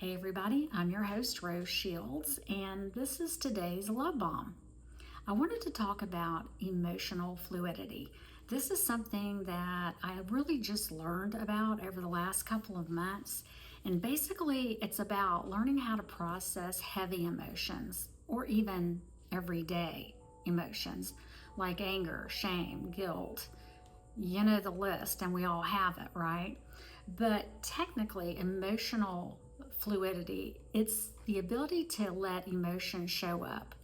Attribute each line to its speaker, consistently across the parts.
Speaker 1: Hey everybody, I'm your host Rose Shields, and this is today's Love Bomb. I wanted to talk about emotional fluidity. This is something that I really just learned about over the last couple of months, and basically it's about learning how to process heavy emotions or even everyday emotions like anger, shame, guilt. You know the list, and we all have it, right? But technically, emotional fluidity, it's the ability to let emotions show up,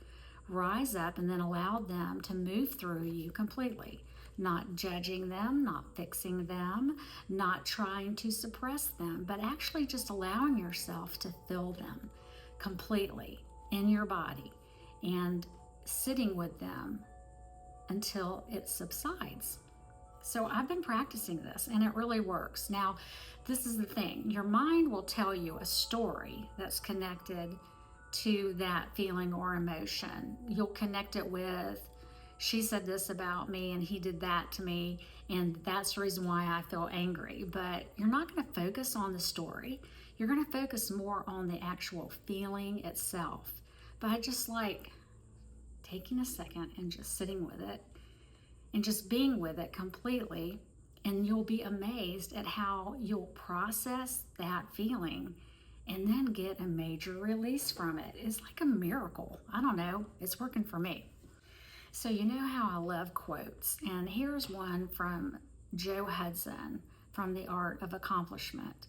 Speaker 1: rise up, and then allow them to move through you completely. Not judging them, not fixing them, not trying to suppress them, but actually just allowing yourself to feel them completely in your body and sitting with them until it subsides. So I've been practicing this and it really works. Now, this is the thing. Your mind will tell you a story that's connected to that feeling or emotion. You'll connect it with, she said this about me and he did that to me, and that's the reason why I feel angry. But you're not going to focus on the story. You're going to focus more on the actual feeling itself by just like taking a second and just sitting with it and just being with it completely, and you'll be amazed at how you'll process that feeling and then get a major release from it. It's like a miracle. I don't know, it's working for me. So you know how I love quotes, and here's one from Joe Hudson from The Art of Accomplishment.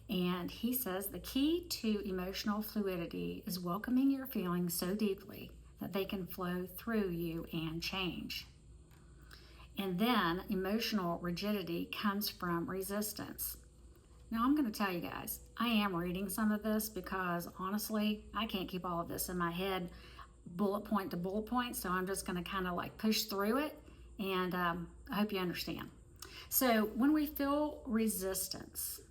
Speaker 1: And he says, the key to emotional fluidity is welcoming your feelings so deeply that they can flow through you and change. And then emotional rigidity comes from resistance. Now I'm going to tell you guys, I am reading some of this because honestly, I can't keep all of this in my head bullet point to bullet point. So I'm just going to kind of like push through it, and I hope you understand. So when we feel resistance,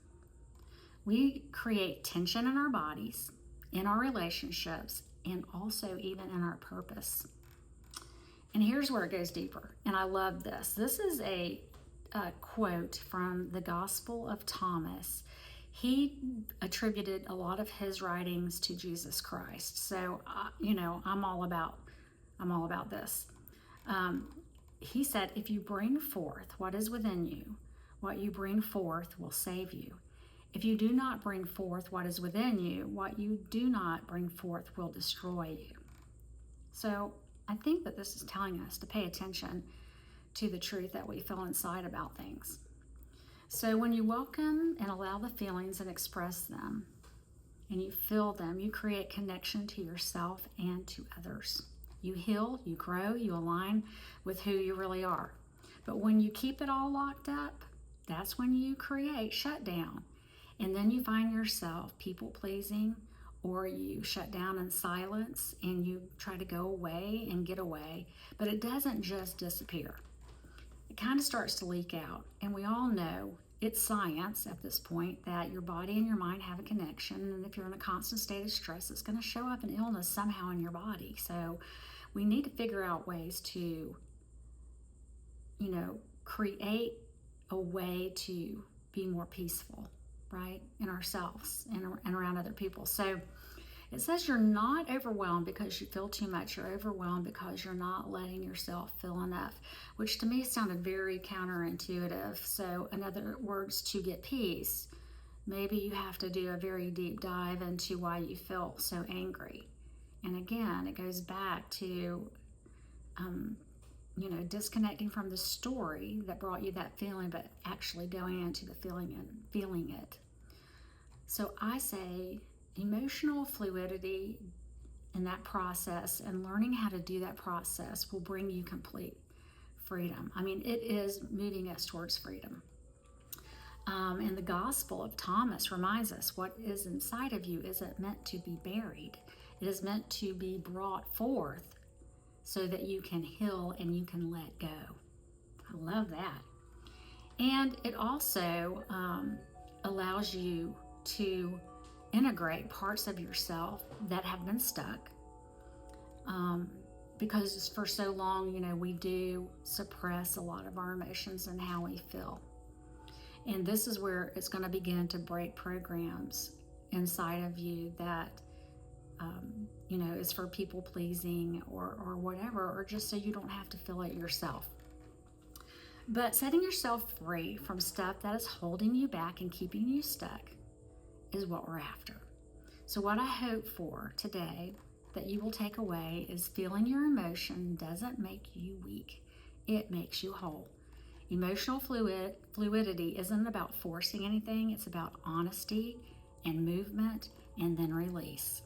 Speaker 1: we create tension in our bodies, in our relationships, and also even in our purpose. And here's where it goes deeper. And I love this. This is a quote from the Gospel of Thomas. He attributed a lot of his writings to Jesus Christ. So, I'm all about this. He said, if you bring forth what is within you, what you bring forth will save you. If you do not bring forth what is within you, what you do not bring forth will destroy you. So, I think that this is telling us to pay attention to the truth that we feel inside about things. So when you welcome and allow the feelings and express them, and you feel them, you create connection to yourself and to others. You heal, you grow, you align with who you really are. But when you keep it all locked up, that's when you create shutdown. And then you find yourself people-pleasing, or you shut down in silence and you try to go away and get away, but it doesn't just disappear. It kind of starts to leak out, and we all know it's science at this point that your body and your mind have a connection, and if you're in a constant state of stress, it's going to show up in illness somehow in your body. So we need to figure out ways to, create a way to be more peaceful, right, in ourselves and around other people. So it says you're not overwhelmed because you feel too much. You're overwhelmed because you're not letting yourself feel enough, which to me sounded very counterintuitive. So in other words, to get peace, maybe you have to do a very deep dive into why you feel so angry. And again, it goes back to, disconnecting from the story that brought you that feeling, but actually going into the feeling and feeling it. So I say emotional fluidity in that process, and learning how to do that process will bring you complete freedom. I mean, it is moving us towards freedom. And the Gospel of Thomas reminds us what is inside of you isn't meant to be buried. It is meant to be brought forth so that you can heal and you can let go. I love that. And it also allows you to integrate parts of yourself that have been stuck. Because for so long, we do suppress a lot of our emotions and how we feel. And this is where it's going to begin to break programs inside of you that is for people pleasing or whatever, or just so you don't have to feel it yourself. But setting yourself free from stuff that is holding you back and keeping you stuck is what we're after. So what I hope for today that you will take away is feeling your emotion doesn't make you weak. It makes you whole. Emotional fluidity isn't about forcing anything. It's about honesty and movement and then release.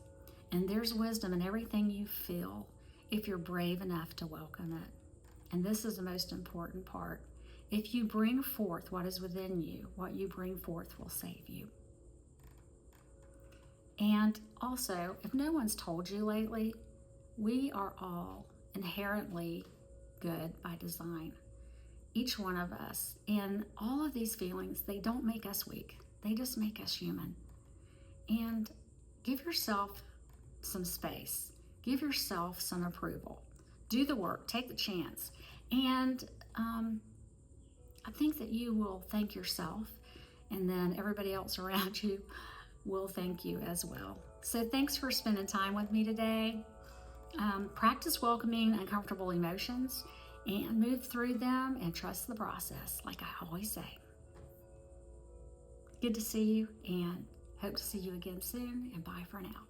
Speaker 1: And there's wisdom in everything you feel if you're brave enough to welcome it. And this is the most important part. If you bring forth what is within you, what you bring forth will save you. And also, if no one's told you lately, we are all inherently good by design. Each one of us. And all of these feelings, they don't make us weak. They just make us human. And give yourself some space. Give yourself some approval. Do the work. Take the chance. And I think that you will thank yourself, and then everybody else around you will thank you as well. So thanks for spending time with me today. Practice welcoming uncomfortable emotions and move through them and trust the process, like I always say. Good to see you, and hope to see you again soon, and bye for now.